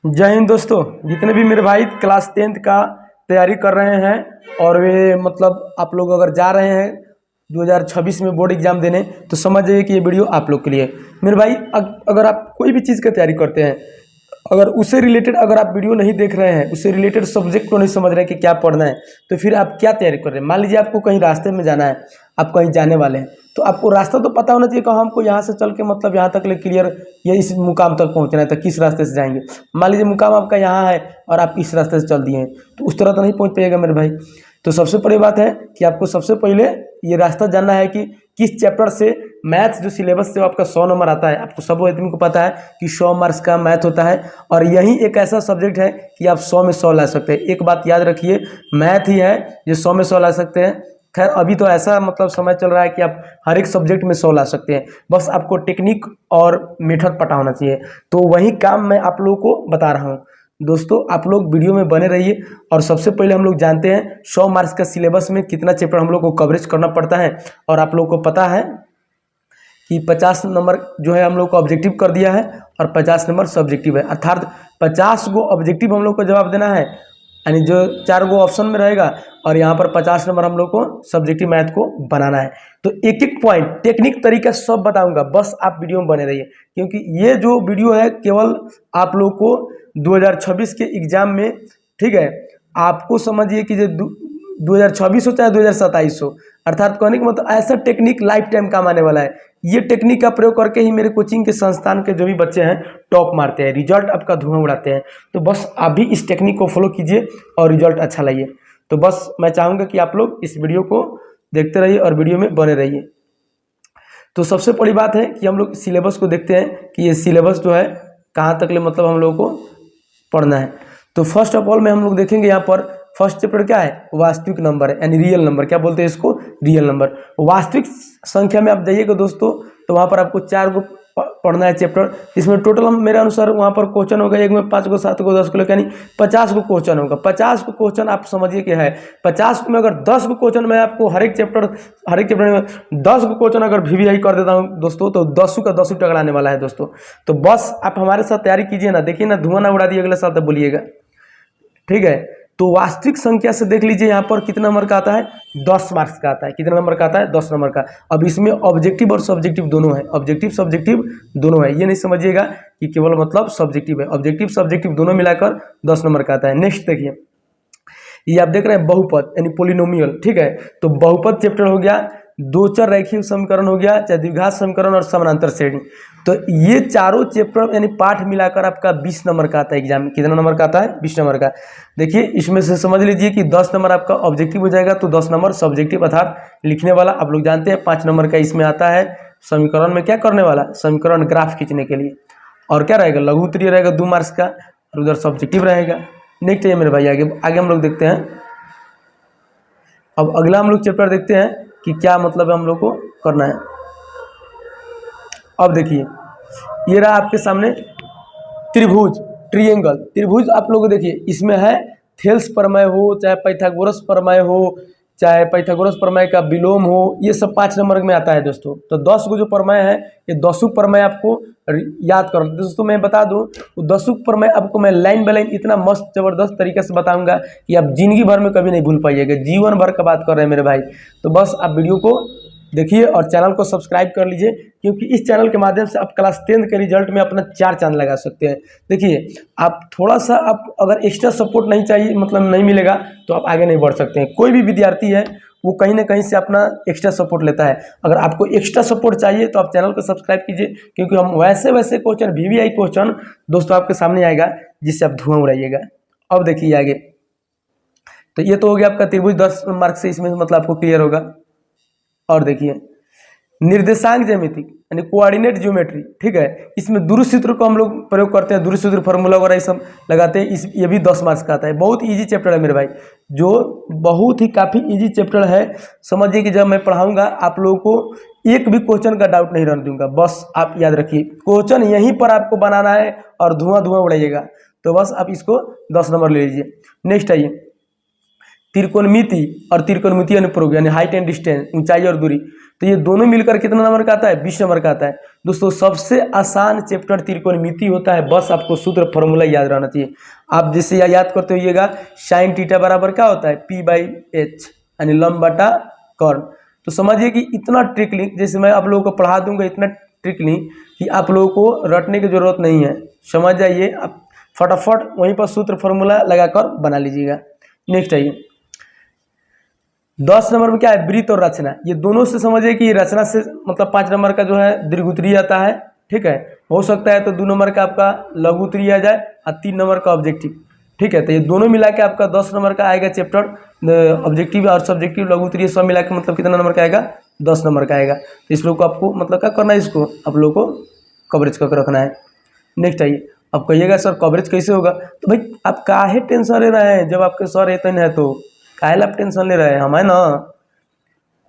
जय हिंद दोस्तों। जितने भी मेरे भाई क्लास 10th का तैयारी कर रहे हैं और वे मतलब आप लोग अगर जा रहे हैं 2026 में बोर्ड एग्जाम देने, तो समझ जाइए कि ये वीडियो आप लोग के लिए। मेरे भाई अगर आप कोई भी चीज़ की तैयारी करते हैं, अगर उससे रिलेटेड अगर आप वीडियो नहीं देख रहे हैं, उससे रिलेटेड सब्जेक्ट को नहीं समझ रहे हैं कि क्या पढ़ना है, तो फिर आप क्या तैयारी कर रहे हैं। मान लीजिए आपको कहीं रास्ते में जाना है, आप कहीं जाने वाले हैं, तो आपको रास्ता तो पता होना चाहिए कि हमको यहाँ से चल के मतलब यहाँ तक ले क्लियर, ये इस मुकाम तक पहुँचना है, तो किस रास्ते से जाएंगे। मान लीजिए मुकाम आपका यहाँ है और आप इस रास्ते से चल दिए हैं, तो उस तरह तो नहीं पहुँच पाइएगा मेरे भाई। तो सबसे बड़ी बात है कि आपको सबसे पहले ये रास्ता जानना है कि किस चैप्टर से मैथ्स जो सिलेबस से आपका 100 नंबर आता है। आपको सब आदमी को पता है कि 100 मार्क्स का मैथ होता है, और यही एक ऐसा सब्जेक्ट है कि आप 100 में 100 ला सकते हैं। एक बात याद रखिए, मैथ ही है जो 100 में 100 ला सकते हैं। खैर अभी तो ऐसा मतलब समय चल रहा है कि आप हर एक सब्जेक्ट में 100 ला सकते हैं, बस आपको टेक्निक और मेथड पता होना चाहिए। तो वही काम मैं आप लोगों को बता रहा हूँ। दोस्तों आप लोग वीडियो में बने रहिए। और सबसे पहले हम लोग जानते हैं 100 मार्क्स का सिलेबस में कितना चैप्टर हम लोग को कवरेज करना पड़ता है। और आप लोग को पता है कि 50 नंबर जो है हम लोग को ऑब्जेक्टिव कर दिया है और 50 नंबर सब्जेक्टिव है, अर्थात 50 को ऑब्जेक्टिव हम लोग को जवाब देना है, यानी जो 4 गो ऑप्शन में रहेगा, और यहाँ पर 50 नंबर हम लोग को सब्जेक्टिव मैथ को बनाना है। तो एक एक पॉइंट टेक्निक तरीका सब बताऊंगा, बस आप वीडियो में बने रहिए, क्योंकि ये जो वीडियो है केवल आप लोग को 2026 के एग्जाम में, ठीक है, आपको समझिए कि जो 2026 हो चाहे 2027 हो, अर्थात कहने का मतलब ऐसा टेक्निक लाइफ टाइम काम आने वाला है। ये टेक्निक का प्रयोग करके ही मेरे कोचिंग के संस्थान के जो भी बच्चे हैं टॉप मारते हैं, रिजल्ट आपका धुआं उड़ाते हैं। तो बस आप भी इस टेक्निक को फॉलो कीजिए और रिजल्ट अच्छा लाइए। तो बस मैं चाहूँगा कि आप लोग इस वीडियो को देखते रहिए और वीडियो में बने रहिए। तो सबसे बड़ी बात है कि हम लोग सिलेबस को देखते हैं कि ये सिलेबस जो है कहाँ तक ले मतलब हम लोग को पढ़ना है। तो फर्स्ट ऑफ ऑल में हम लोग देखेंगे यहाँ पर फर्स्ट चैप्टर क्या है, वास्तविक नंबर है, यानी रियल नंबर। क्या बोलते हैं इसको, रियल नंबर। वास्तविक संख्या में आप जाइएगा दोस्तों, तो वहाँ पर आपको 4 को पढ़ना है चैप्टर। इसमें टोटल हम मेरे अनुसार वहाँ पर क्वेश्चन होगा, एक में 5 को 7 को 10 को लेकर यानी 50 को क्वेश्चन होगा। 50 को क्वेश्चन आप समझिए कि है 50 में अगर 10 को क्वेश्चन मैं आपको हर एक चैप्टर में 10 को क्वेश्चन अगर VVI कर देता हूँ दोस्तों, तो 10 का 10 टकराने आने वाला है दोस्तों। तो बस आप हमारे साथ तैयारी कीजिए ना, देखिए ना धुआं ना उड़ा दिए अगले साल तक बोलिएगा, ठीक है। तो वास्तविक संख्या से देख लीजिए यहाँ पर कितना नंबर का आता है, 10 मार्क्स का आता है। कितना नंबर का आता है, 10 नंबर का। अब इसमें ऑब्जेक्टिव और सब्जेक्टिव दोनों है, ऑब्जेक्टिव सब्जेक्टिव दोनों है। ये नहीं समझिएगा कि केवल मतलब सब्जेक्टिव है, ऑब्जेक्टिव सब्जेक्टिव दोनों मिलाकर 10 नंबर का आता है। नेक्स्ट देखिए, ये आप देख रहे हैं बहुपद यानी पोलिनोमियल, ठीक है। तो बहुपद चैप्टर हो गया, दो चर रैखिक समीकरण हो गया, चाहे द्विघात समीकरण और समानांतर श्रेणी। तो ये चारों चैप्टर यानी पाठ मिलाकर आपका 20 नंबर का आता है एग्जाम में। कितना नंबर का आता है, 20 नंबर का। देखिए इसमें से समझ लीजिए कि 10 नंबर आपका ऑब्जेक्टिव हो जाएगा, तो 10 नंबर सब्जेक्टिव अर्थात लिखने वाला। आप लोग जानते हैं 5 नंबर का इसमें आता है समीकरण में क्या करने वाला, समीकरण ग्राफ खींचने के लिए। और क्या रहेगा, लघु उत्तरीय रहेगा 2 मार्क्स का, और उधर सब्जेक्टिव रहेगा। नेक्स्ट है मेरे भाई, आगे आगे हम लोग देखते हैं। अब अगला हम लोग चैप्टर देखते हैं कि क्या मतलब हम लोग को करना है। अब देखिए ये रहा आपके सामने त्रिभुज, ट्रिएंगल। त्रिभुज आप लोग देखिए इसमें है थेल्स प्रमेय हो, चाहे पाइथागोरस प्रमेय हो, चाहे पाइथागोरस प्रमेय का विलोम हो, ये सब 5 नंबर में आता है दोस्तों। तो 10 को जो प्रमेय है, ये 10 प्रमेय आपको याद करो दोस्तों। मैं बता दूं, वो 10 प्रमेय आपको मैं लाइन बाय लाइन इतना मस्त जबरदस्त तरीके से बताऊंगा कि आप जिंदगी भर में कभी नहीं भूल पाइएगा, जीवन भर का बात कर रहे हैं मेरे भाई। तो बस आप वीडियो को देखिए और चैनल को सब्सक्राइब कर लीजिए, क्योंकि इस चैनल के माध्यम से आप क्लास 10th के रिजल्ट में अपना 4 चांद लगा सकते हैं। देखिए आप थोड़ा सा, आप अगर एक्स्ट्रा सपोर्ट नहीं चाहिए मतलब नहीं मिलेगा, तो आप आगे नहीं बढ़ सकते हैं। कोई भी विद्यार्थी है वो कहीं ना कहीं से अपना एक्स्ट्रा सपोर्ट लेता है। अगर आपको एक्स्ट्रा सपोर्ट चाहिए तो आप चैनल को सब्सक्राइब कीजिए, क्योंकि हम वैसे वैसे क्वेश्चन VVI क्वेश्चन दोस्तों आपके सामने आएगा जिससे आप धुआं उड़ाइएगा। अब देखिए आगे, तो ये तो हो गया आपका त्रिभुज, 10 मार्क्स से इसमें मतलब आपको क्लियर होगा। और देखिए निर्देशांक ज्यामिति यानी कोऑर्डिनेट ज्योमेट्री, ठीक है। इसमें दूर सूत्र को हम लोग प्रयोग करते हैं, दूर सूत्र फार्मूला वगैरह ये सब लगाते हैं। ये भी 10 मार्क्स का आता है। बहुत इजी चैप्टर है मेरे भाई, जो बहुत ही काफ़ी इजी चैप्टर है। समझिए कि जब मैं पढ़ाऊंगा आप लोगों को एक भी क्वेश्चन का डाउट नहीं रहने दूंगा। बस आप याद रखिए क्वेश्चन यहीं पर आपको बनाना है और धुआं धुआं उड़ाइएगा। तो बस आप इसको 10 नंबर ले लीजिए। नेक्स्ट आइए, त्रिकोणमिति और त्रिकोणमितीय अनुप्रयोग यानी हाइट एंड डिस्टेंस, ऊंचाई और दूरी, तो ये दोनों मिलकर कितना नंबर का आता है? 20 नंबर का आता है। दोस्तों सबसे आसान चैप्टर त्रिकोणमिति होता है, बस आपको सूत्र फॉर्मूला याद रहना चाहिए। आप जैसे याद करते होइएगा साइन थीटा बराबर क्या होता है? P/H यानी लंब बटा कर्ण। तो समझिए कि इतना ट्रिकली जैसे मैं आप लोगों को पढ़ा दूंगा, इतना ट्रिकली कि आप लोगों को रटने की जरूरत नहीं है, समझ जाइए। आप फटाफट वहीं पर सूत्र फॉर्मूला लगाकर बना लीजिएगा। नेक्स्ट आइए 10 नंबर में क्या है? वृत्त और रचना। ये दोनों से समझिए कि रचना से मतलब 5 नंबर का जो है दीर्घोत्तरीय आता है, ठीक है। हो सकता है तो 2 नंबर का आपका लघुत्तरीय आ जाए और 3 नंबर का ऑब्जेक्टिव, ठीक है। तो ये दोनों मिला के आपका 10 नंबर का आएगा चैप्टर। ऑब्जेक्टिव और सब्जेक्टिव लघुत्तरीय सब मिला के मतलब कितना नंबर का आएगा? 10 नंबर का आएगा। तो इस लोग को आपको मतलब क्या करना है? इसको आप लोग को कवरेज करके रखना है। नेक्स्ट आइए, अब कहिएगा सर कवरेज कैसे होगा? तो भाई आप काहे टेंशन ले रहे हैं? जब आपके सर रहते हैं तो काहे आप टेंशन ले रहे हैं? हम है ना,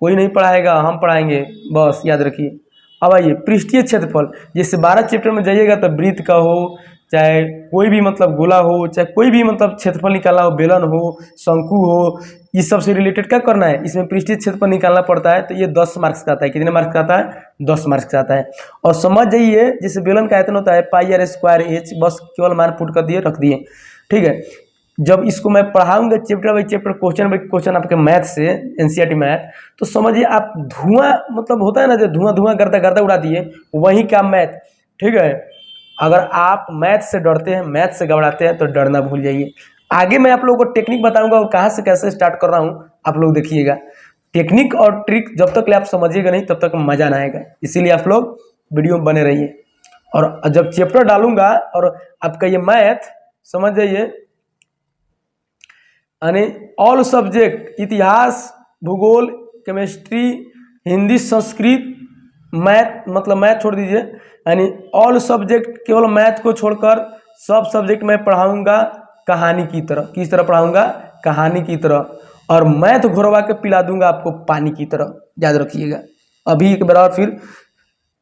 कोई नहीं पढ़ाएगा, हम पढ़ाएंगे, बस याद रखिए। अब आइए पृष्ठीय क्षेत्रफल, जैसे 12 चैप्टर में जाइएगा तो वृत्त का हो, चाहे कोई भी मतलब गोला हो, चाहे कोई भी मतलब क्षेत्रफल निकालना हो, बेलन हो, शंकु हो, इस सब से रिलेटेड क्या करना है? इसमें पृष्ठीय क्षेत्रफल निकालना पड़ता है। तो ये 10 मार्क्स का आता है। कितने मार्क्स का आता है? 10 मार्क्स का आता है। और समझ जाइए जैसे बेलन का आयतन होता है πr²h, बस केवल मान पुट कर दिए, रख दिए, ठीक है। जब इसको मैं पढ़ाऊंगा chapter by chapter, question by question आपके मैथ से, एनसीईआरटी मैथ, तो समझिए आप धुआं मतलब होता है ना, जो धुआं धुआं गर्दा गर्दा उड़ा दिए, वही का मैथ, ठीक है। अगर आप मैथ से डरते हैं, मैथ से घबराते हैं, तो डरना भूल जाइए। आगे मैं आप लोगों को टेक्निक बताऊंगा और कहाँ से कैसे स्टार्ट कर रहा हूँ, आप लोग देखिएगा। टेक्निक और ट्रिक जब तक आप समझिएगा नहीं तब तक मजा ना आएगा, इसीलिए आप लोग वीडियो में बने रहिए। और जब चैप्टर डालूंगा और आपका ये मैथ समझ जाइए, यानी ऑल सब्जेक्ट, इतिहास, भूगोल, केमिस्ट्री, हिंदी, संस्कृत, मैथ, मतलब मैथ छोड़ दीजिए, यानी ऑल सब्जेक्ट, केवल मैथ को छोड़कर सब सब्जेक्ट में पढ़ाऊंगा कहानी की तरह। किस तरह पढ़ाऊंगा? कहानी की तरह। और मैथ घोरवा के पिला दूंगा आपको पानी की तरह, याद रखिएगा। अभी एक बार फिर,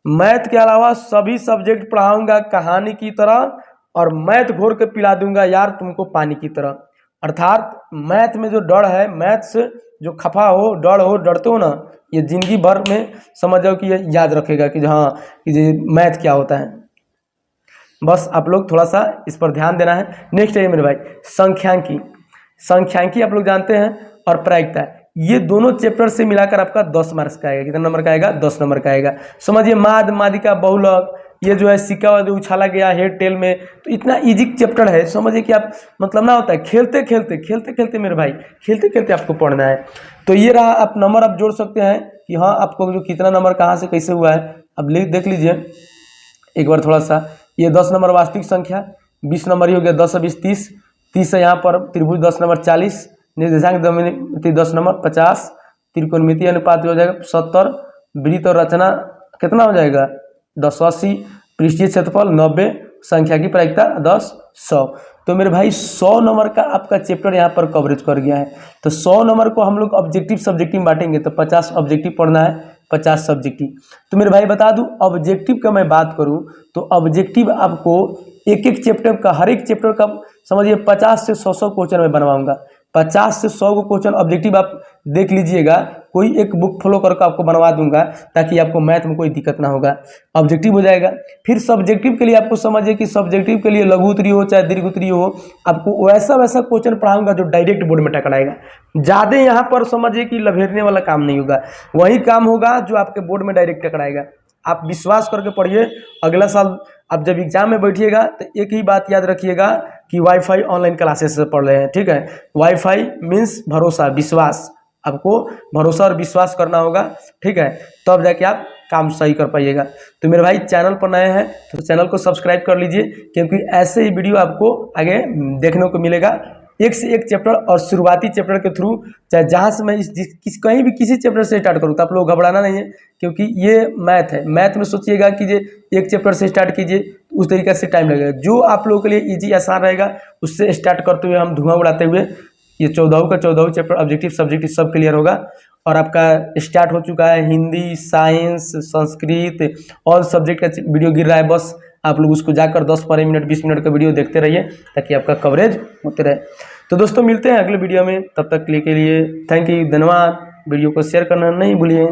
मैथ के अलावा सभी सब्जेक्ट पढ़ाऊंगा कहानी की तरह और मैथ घोर के पिला दूंगा यार तुमको पानी की तरह। अर्थात मैथ में जो डर है, मैथ से जो खफा हो, डर हो, डरते हो ना, ये जिंदगी भर में समझ जाओ कि ये याद रखेगा कि हाँ कि ये मैथ क्या होता है। बस आप लोग थोड़ा सा इस पर ध्यान देना है। नेक्स्ट है मेरे भाई संख्यांकी। संख्यांकी आप लोग जानते हैं और प्रायिकता, ये दोनों चैप्टर से मिलाकर आपका 10 मार्क्स का आएगा। कितना नंबर का आएगा? 10 नंबर का आएगा। समझिए माद, मादिका, बहुलक, ये जो है सिक्का जो उछाला गया हेड टेल में, तो इतना इजी चैप्टर है। समझिए कि आप मतलब ना होता है खेलते खेलते मेरे भाई, खेलते खेलते आपको पढ़ना है। तो ये रहा, आप नंबर आप जोड़ सकते हैं कि हाँ आपको जो कितना नंबर कहाँ से कैसे हुआ है, अब देख लीजिए एक बार थोड़ा सा। ये 10 नंबर वास्तविक संख्या, 20 नंबर ही हो गया, 10 और 20 30, 30 है यहाँ पर त्रिभुज 10 नंबर 40, निर्देशांक द्विमिति 10 नंबर 50, त्रिकोणमितीय अनुपात हो जाएगा 70, वृत्त और रचना कितना हो जाएगा 10 80, पृष्ठीय क्षेत्रफल 90, संख्या की प्रायिकता 10 100। तो मेरे भाई 100 नंबर का आपका चैप्टर यहाँ पर कवरेज कर गया है। तो 100 नंबर को हम लोग ऑब्जेक्टिव सब्जेक्टिव में बांटेंगे, तो 50 ऑब्जेक्टिव पढ़ना है, 50 सब्जेक्टिव। तो मेरे भाई बता दूं, ऑब्जेक्टिव का मैं बात करूं तो ऑब्जेक्टिव आपको एक एक चैप्टर का, हर एक चैप्टर का समझिए 50 से 100 क्वेश्चन मैं बनवाऊंगा। 50 से 100 क्वेश्चन ऑब्जेक्टिव आप देख लीजिएगा, कोई एक बुक फॉलो करके आपको बनवा दूंगा ताकि आपको मैथ में कोई दिक्कत ना होगा। ऑब्जेक्टिव हो जाएगा। फिर सब्जेक्टिव के लिए आपको समझिए कि सब्जेक्टिव के लिए लघु उत्तरीय हो चाहे दीर्घ उत्तरीय हो, आपको वैसा वैसा क्वेश्चन पढ़ाऊंगा जो डायरेक्ट बोर्ड में टकराएगा। ज़्यादा यहाँ पर समझिए कि लभेरने वाला काम नहीं होगा, वही काम होगा जो आपके बोर्ड में डायरेक्ट टकराएगा। आप विश्वास करके पढ़िए। अगला साल आप जब एग्जाम में बैठिएगा तो एक ही बात याद रखिएगा कि वाईफाई ऑनलाइन क्लासेस से पढ़ रहे हैं, ठीक है। वाईफाई मीन्स भरोसा, विश्वास, आपको भरोसा और विश्वास करना होगा, ठीक है, तब जाके आप काम सही कर पाइएगा। तो मेरे भाई चैनल पर नए हैं तो चैनल को सब्सक्राइब कर लीजिए, क्योंकि ऐसे ही वीडियो आपको आगे देखने को मिलेगा, एक से एक चैप्टर और शुरुआती चैप्टर के थ्रू। चाहे जहाँ से मैं कहीं भी किसी चैप्टर से स्टार्ट करूँ तो आप लोग घबराना नहीं है, क्योंकि ये मैथ है। मैथ में सोचिएगा कि ये एक चैप्टर से स्टार्ट कीजिए, उस तरीके से टाइम लगेगा। जो आप लोगों के लिए इजी आसान रहेगा उससे स्टार्ट करते हुए हम धुआं उड़ाते हुए ये 14 का 14 चैप्टर ऑब्जेक्टिव सब्जेक्टिव सब क्लियर होगा। और आपका स्टार्ट हो चुका है Hindi, science, Sanskrit, all subject का वीडियो गिर रहा है। बस आप लोग उसको जाकर 10-12 मिनट 20 मिनट का वीडियो देखते रहिए ताकि आपका कवरेज होते रहे। तो दोस्तों मिलते हैं अगले वीडियो में, तब तक के लिए थैंक यू, धन्यवाद। वीडियो को शेयर करना नहीं भूलिए।